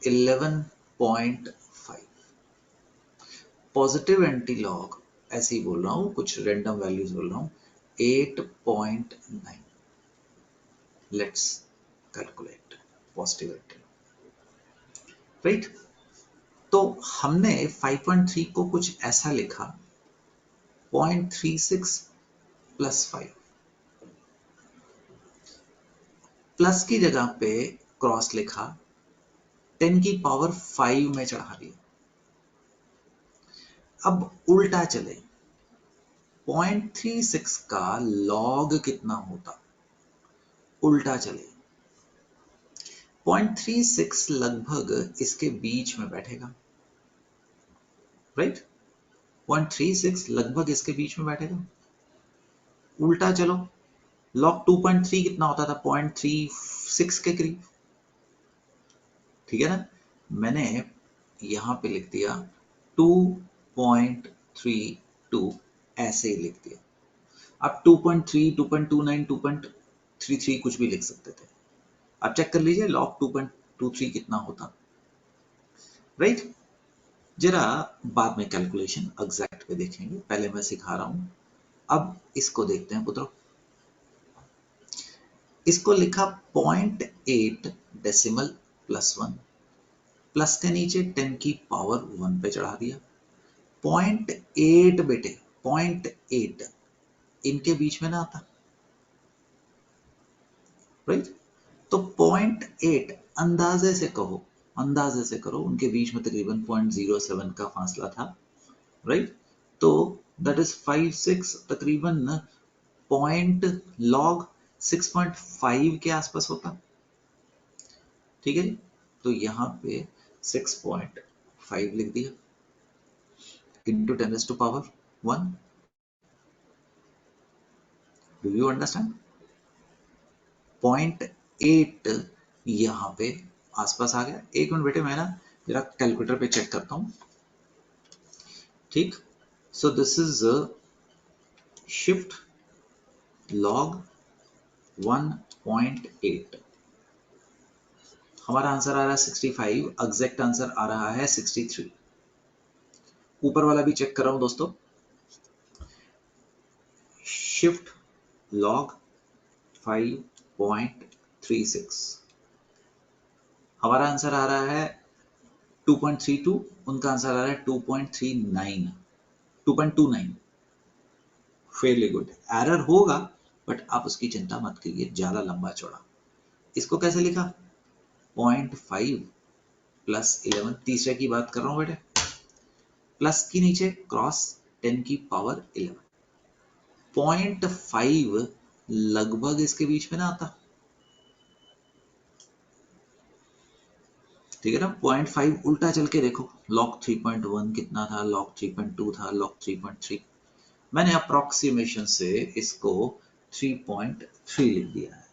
11.5, positive anti log ऐसे ही बोल रहा हूं, कुछ रैंडम वैल्यूज बोल रहा हूं, 8.9। Let's calculate positive anti, right? तो हमने 5.3 को कुछ ऐसा लिखा, 0.36 प्लस 5, प्लस की जगह पे क्रॉस लिखा, 10 की पावर 5 में चढ़ा दिया। अब उल्टा चले, 0.36 का लॉग कितना होता? उल्टा चले, 0.36 लगभग इसके बीच में बैठेगा, राइट? 0.36 लगभग इसके बीच में बैठेगा। उल्टा चलो, लॉग 2.3 कितना होता था? 0.36 के करीब, ठीक है ना? मैंने यहां पे लिख दिया 2.32, ऐसे ही लिख दिया। आप 2.3, 2.29, 2.33 कुछ भी लिख सकते थे। आप चेक कर लीजिए लॉग 2.23 कितना होता, राइट? जरा बाद में कैलकुलेशन एग्जैक्ट पे देखेंगे, पहले मैं सिखा रहा हूं। अब इसको देखते हैं पुत्रों, इसको लिखा 0.8 डेसिमल प्लस 1, प्लस के नीचे 10 की पावर 1 पे चढ़ा दिया। 0.8 बेटे, 0.8 इनके बीच में ना आता, राइट? तो 0.8 अंदाजे से कहो, अंदाजे से करो, उनके बीच में तकरीबन 0.07 का फासला था, राइट? तो दैट इज 5-6, तकरीबन पॉइंट लॉग 6.5 के आसपास होता, ठीक है जी? तो यहाँ पे 6.5 5 लिख दिया इंटू 10⁻⁴ डू यू अंडरस्टैंड? 0.8 यहाँ पे आसपास आ गया। एक मिनट बेटे, मैं ना जरा कैलकुलेटर पे चेक करता हूँ। ठीक, so this is shift log 1.8। हमारा आंसर आ रहा है 65, एग्जैक्ट आंसर आ रहा है 63। ऊपर वाला भी चेक कर रहा हूं दोस्तों, शिफ्ट लॉग 5.36, हमारा आंसर आ रहा है 2.32, उनका आंसर आ रहा है 2.39, 2.29। Fairly good. एरर होगा बट आप उसकी चिंता मत कीजिए, ज्यादा लंबा चौड़ा। इसको कैसे लिखा? 0.5 प्लस 11, तीसरे की बात कर रहा हूं बेटे, प्लस की नीचे क्रॉस 10⁻11। 0.5 लगभग इसके बीच में ना आता, ठीक है ना? 0.5 उल्टा चल के देखो, लॉग 3.1 कितना था, लॉग 3.2 था, लॉग 3.3। मैंने अप्रोक्सीमेशन से इसको 3.3 लिख दिया है,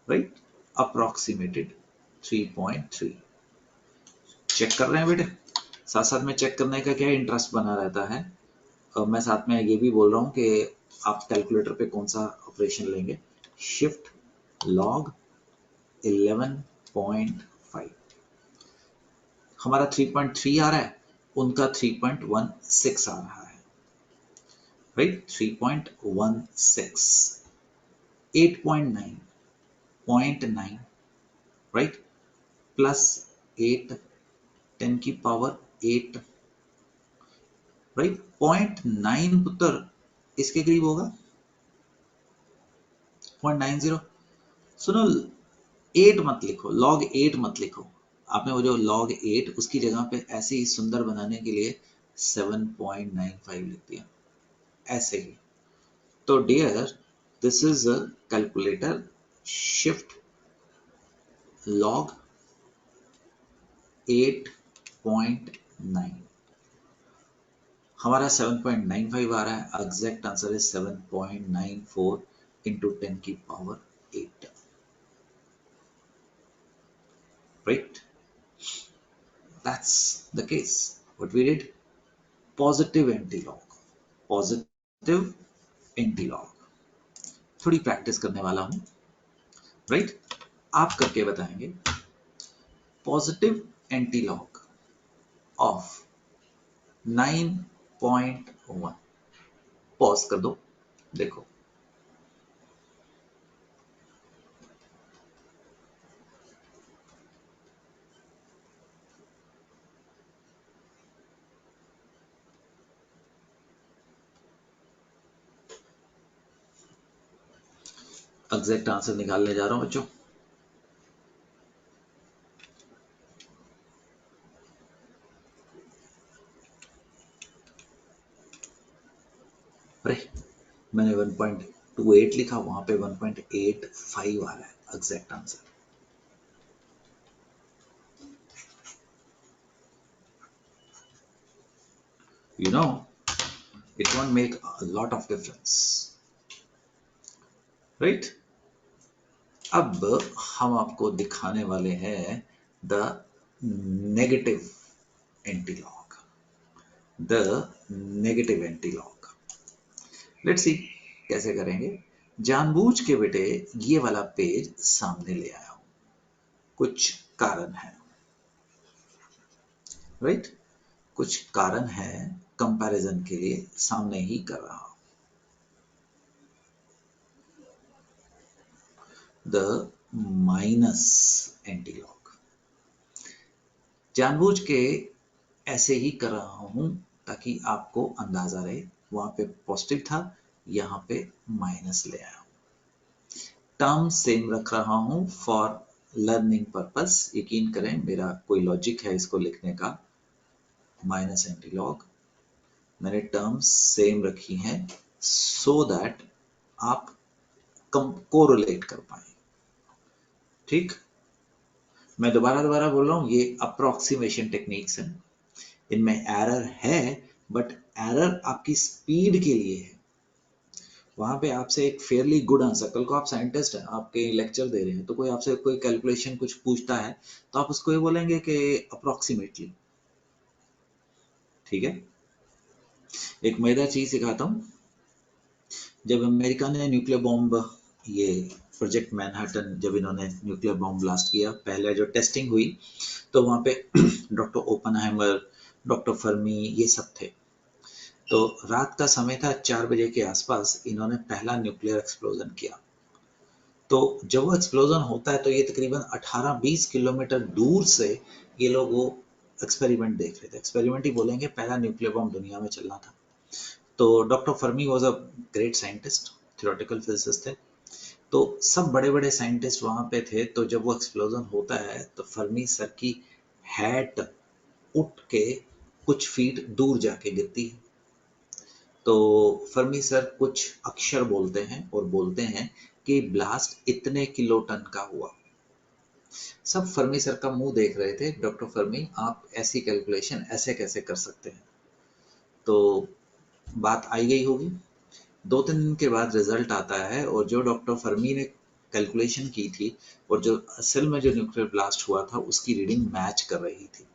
राइट? अप्रोक्सीमेटेड 3.3। चेक कर रहे हैं बेटे? साथ साथ में चेक करने का क्या इंटरेस्ट बना रहता है। मैं साथ में ये भी बोल रहा हूँ कि आप कैलकुलेटर पे कौन सा ऑपरेशन लेंगे। शिफ्ट लॉग 11.5, हमारा 3.3 आ रहा है, उनका 3.16 आ रहा है, राइट? 3.16, 8.9, 0.9, राइट? Plus 8, 10⁻8, right? 0.9 पुत्र इसके करीब होगा, 0.90। सुनो, 8 मत लिखो, लॉग 8 मत लिखो। आपने वो जो लॉग 8 उसकी जगह पे ऐसे ही सुंदर बनाने के लिए 7.95 लिख दिया, ऐसे ही। तो dear, this is a calculator shift log 8.9, हमारा 7.95 आ रहा है, एग्जैक्ट आंसर है 7.94 into 10⁻8, right? That's the case. What we did? Positive anti-log. Positive anti-log. थोड़ी प्रैक्टिस करने वाला हूं, राइट? आप करके बताएंगे। Positive anti-log of 9.1। पॉज कर दो, देखो। एग्जैक्ट आंसर निकालने जा रहा हूं बच्चों। अरे, मैंने 1.28 लिखा, वहां पे 1.85 आ रहा है exact answer. You know, it won't make a lot of difference, right? अब हम आपको दिखाने वाले हैं the negative anti-log, the negative anti-log. Let's see कैसे करेंगे। जानबूझ के बेटे ये वाला पेज सामने ले आया हूं, कुछ कारण है, राइट? कुछ कारण है, कंपैरिजन के लिए सामने ही कर रहा हूं। द माइनस एंटी-लॉग, जानबूझ के ऐसे ही कर रहा हूं ताकि आपको अंदाजा रहे। वहां पे पॉजिटिव था, यहां पे माइनस ले आया हूं। टर्म सेम रख रहा हूं फॉर लर्निंग पर्पस। यकीन करें, मेरा कोई लॉजिक है इसको लिखने का। माइनस एंटीलॉग, मैंने टर्म्स सेम रखी हैं सो दैट आप कोरिलेट कर पाए, ठीक? मैं दोबारा दोबारा बोल रहा हूँ, ये अप्रोक्सीमेशन टेक्निक्स हैं, इनमें एरर है, बट एरर आपकी स्पीड के लिए है। वहां पे आपसे एक फेयरली गुड आंसर, कल को आप साइंटिस्ट हैं, आपके लेक्चर दे रहे हैं, तो कोई आपसे कोई कैलकुलेशन कुछ पूछता है, तो आप उसको ये बोलेंगे कि अप्रोक्सीमेटली। ठीक है। एक मजेदार चीज सिखाता हूँ। जब अमेरिका ने न्यूक्लियर बॉम्ब, ये प्रोजेक्ट मैनहट्टन, जब इन्होंने न्यूक्लियर बॉम्ब ब्लास्ट किया, पहले जो टेस्टिंग हुई, तो वहां पे डॉक्टर ओपनहाइमर, डॉक्टर फर्मी, ये सब थे। तो रात का समय था, 4 बजे के आसपास इन्होंने पहला न्यूक्लियर एक्सप्लोजन किया। तो जब वो एक्सप्लोजन होता है, तो ये तकरीबन 18-20 किलोमीटर दूर से ये लोग वो एक्सपेरिमेंट देख रहे थे। एक्सपेरिमेंट ही बोलेंगे, पहला न्यूक्लियर बॉम्ब दुनिया में चलना था। तो doctor Fermi was a great scientist, theoretical physicist थे। तो सब बड़े बड़े साइंटिस्ट वहां पे थे। तो जब वो एक्सप्लोजन होता है, तो फर्मी सर की हैट उठ के कुछ फीट दूर जाके गिरती है। तो फर्मी सर कुछ अक्षर बोलते हैं और बोलते हैं कि ब्लास्ट इतने किलो टन का हुआ। सब फर्मी सर का मुंह देख रहे थे, डॉक्टर फर्मी आप ऐसी कैलकुलेशन ऐसे कैसे कर सकते हैं। तो बात आई गई होगी। 2-3 दिन के बाद रिजल्ट आता है, और जो डॉक्टर फर्मी ने कैलकुलेशन की थी और जो असल में जो न्यूक्लियर ब्लास्ट हुआ था, उसकी रीडिंग मैच कर रही थी।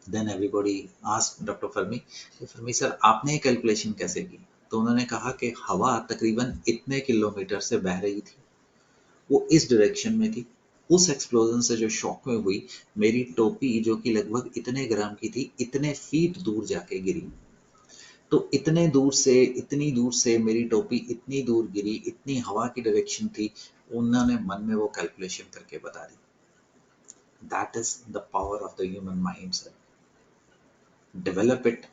Then everybody asked doctor Fermi, Fermi sir आपने ये कैलकुलेशन कैसे की? तो उन्होंने कहा कि हवा तकरीबन इतने किलोमीटर से बह रही थी, वो इस डायरेक्शन में थी। उस एक्सप्लोजन से जो शॉक में हुई, मेरी टोपी जो कि लगभग इतने ग्राम की थी, इतने फीट दूर जाके गिरी। तो इतने दूर से, इतनी दूर से मेरी टोपी इतनी दूर गिरी, इतनी हवा की डायरेक्शन थी, उन्होंने मन में वो कैलकुलेशन करके बता दी। That is the power of the human mind sir. Develop it.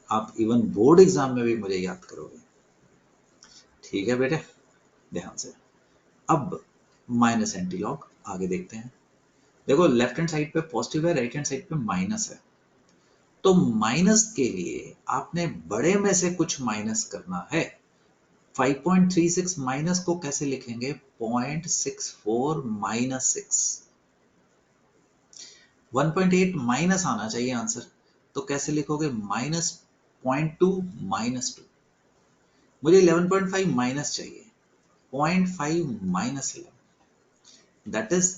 आप इवन बोर्ड एग्जाम में भी मुझे याद करोगे। ठीक है बेटे, ध्यान से। अब माइनस एंटीलॉग आगे देखते हैं। देखो, लेफ्ट हैंड साइड पे पॉजिटिव है, राइट हैंड साइड पे माइनस है। तो माइनस के लिए आपने बड़े में से कुछ माइनस करना है। 5.36 माइनस को कैसे लिखेंगे? 0.64 माइनस 6। 1.8 माइनस आना चाहिए आंसर, तो कैसे लिखोगे? -0.2 -2। मुझे 11.5 माइनस चाहिए, 0.5 माइनस 11, दैट इज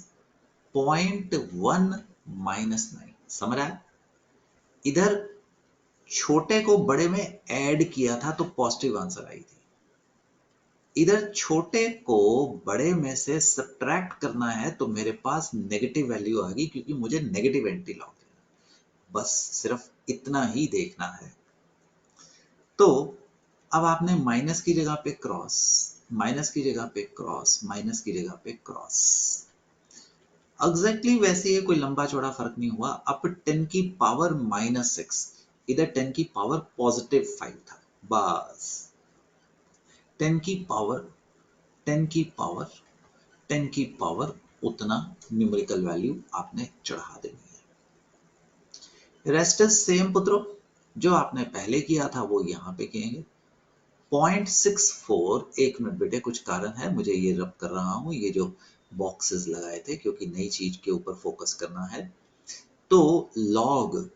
0.1 माइनस 9। समझ आया? इधर छोटे को बड़े में ऐड किया था, तो पॉजिटिव आंसर आई थी। इधर छोटे को बड़े में से सब्ट्रैक्ट करना है, तो मेरे पास नेगेटिव वैल्यू आ गई, क्योंकि मुझे नेगेटिव एंटीलॉग लेना। बस सिर्फ इतना ही देखना है। तो अब आपने माइनस की जगह पे क्रॉस, माइनस की जगह पे क्रॉस, माइनस की जगह पे क्रॉस, एग्जैक्टली वैसे ही, कोई लंबा चौड़ा फर्क नहीं हुआ। अब 10 की पावर -6, इधर 10 की पावर +5 था। बस 10 की पावर, 10 की पावर, 10 की पावर, उतना न्यूमेरिकल वैल्यू आपने चढ़ा देनी है। रेस्ट इज सेम पुत्रों, जो आपने पहले किया था वो यहां पे किएंगे। 0.64, एक मिनट बेटे, कुछ कारण है, मुझे ये रब कर रहा हूं, ये जो बॉक्सेस लगाए थे, क्योंकि नई चीज के ऊपर फोकस करना है। तो लॉग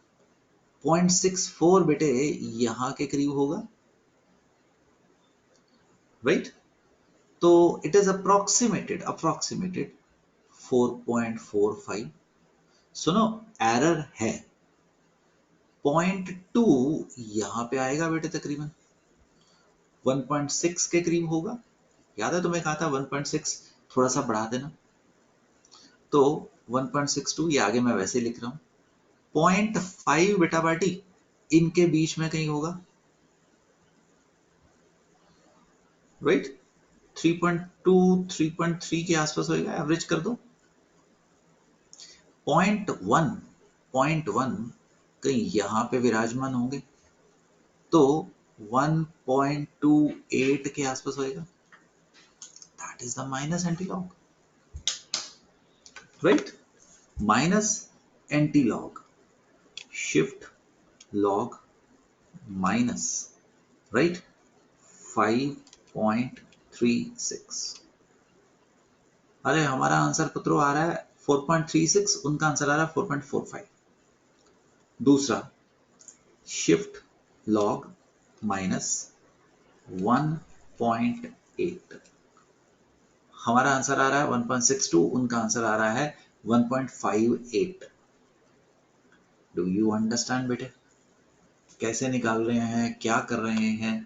0.64 बेटे यहां के करीब होगा, राइट? तो इट इज अप्रोक्सीमेटेड 4.45। सुनो, एरर है। 0.2 यहां पे आएगा बेटे, तकरीबन 1.6 के करीब होगा। याद है तुम्हें कहा था 1.6 थोड़ा सा बढ़ा देना। तो 1.62 ये आगे मैं वैसे लिख रहा हूं। 0.5 बेटा बाटी इनके बीच में कहीं होगा, राइट? 3.2 3.3 के आसपास होएगा, एवरेज कर दो। 0.1 कहीं यहां पे विराजमान होंगे, तो 1.28 के आसपास होएगा। That is the minus antilog, right? Minus antilog, shift log minus, right? 5.36। अरे हमारा आंसर पुत्रों आ रहा है 4.36, उनका आंसर आ रहा है 4.45। दूसरा शिफ्ट लॉग माइनस 1.8, हमारा आंसर आ रहा है 1.62, उनका आंसर आ रहा है 1.58। डू यू अंडरस्टैंड बेटे? कैसे निकाल रहे हैं, क्या कर रहे हैं?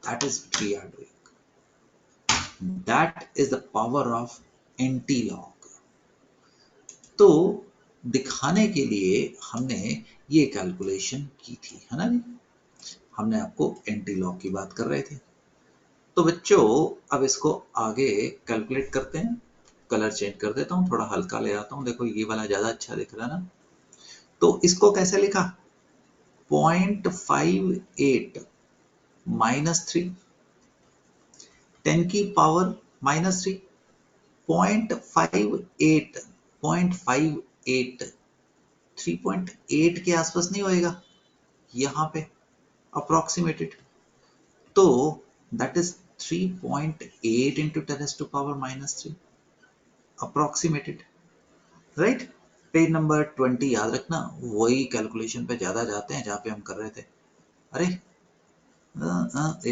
That is we are doing, that is the power of anti log. तो दिखाने के लिए हमने ये कैलकुलेशन की थी, है ना जी? हमने आपको एंटी लॉग की बात कर रहे थे। तो बच्चों अब इसको आगे कैलकुलेट करते हैं। कलर चेंज कर देता हूँ, थोड़ा हल्का ले आता हूँ। देखो ये वाला ज्यादा अच्छा दिख रहा है ना। तो इसको कैसे लिखा? 0.58 माइनस 3, 10 की पावर माइनस 3, 0.58, 0.58 3.8 के आसपास नहीं होएगा यहाँ पे अप्रोक्सीमेटेड? तो that is 3.8 into 10 to power minus 3 approximated, right? Page number 20 याद रखना, वही कैलकुलेशन पे ज्यादा जाते हैं जहां पे हम कर रहे थे। अरे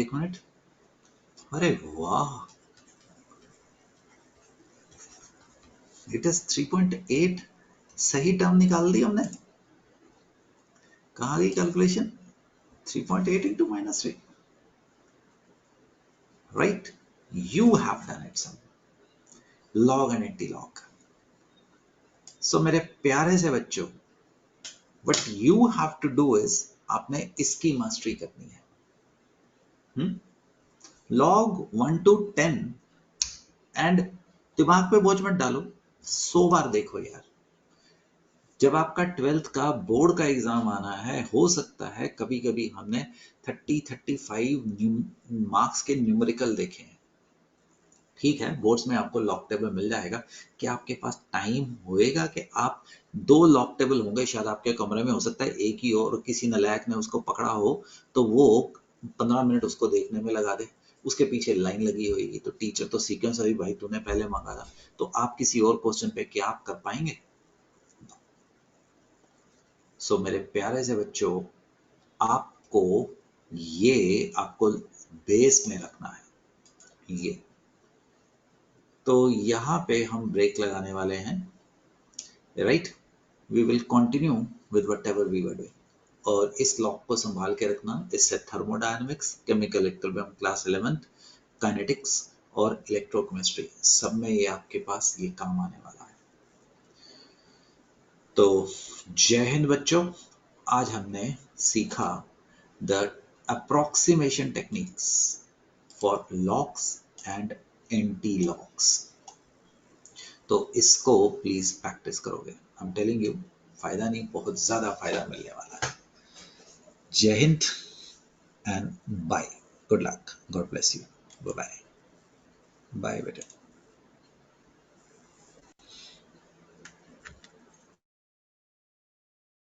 एक मिनट, अरे वाह, इट इज 3.8, सही टर्म निकाल दी हमने। कहाँ गई calculation? 3.8 into minus 3, right? You have done it some log and antilog. So मेरे प्यारे से बच्चों, what you have to do is, आपने इसकी मास्टरी करनी है। लॉग 1 to 10 एंड दिमाग पे बोझ मत डालो, 100 बार देखो यार। जब आपका 12th का बोर्ड का एग्जाम आना है, हो सकता है कभी कभी हमने 30-35 मार्क्स के न्यूमेरिकल देखे हैं। ठीक है, बोर्ड्स में आपको लॉक टेबल मिल जाएगा। क्या आपके पास टाइम होएगा कि आप 2 लॉक टेबल होंगे शायद आपके कमरे में, हो सकता है एक ही हो और किसी नालायक ने उसको पकड़ा हो तो वो 15 मिनट उसको देखने में लगा दे, उसके पीछे लाइन लगी होगी। तो टीचर तो सीक्वेंस अभी भाई तूने पहले मांगा था, तो आप किसी और क्वेश्चन पे क्या आप कर पाएंगे? सो मेरे प्यारे से बच्चों, आपको ये आपको बेस में रखना है ये। तो यहाँ पे हम ब्रेक लगाने वाले हैं, right? We will continue with whatever we were doing. और इस लॉक को संभाल के रखना, इससे thermodynamics, chemical equilibrium class 11th, kinetics और इलेक्ट्रोकेमिस्ट्री सब में ये आपके पास ये काम आने वाला है। तो जय हिंद बच्चों, आज हमने सीखा the approximation techniques for locks and anti locks. तो इसको प्लीज प्रैक्टिस करोगे, आई एम टेलिंग यू, फायदा नहीं, बहुत ज्यादा फायदा मिलने वाला है। जय हिंद and bye, good luck, God bless you, bye bye, bye बेटा।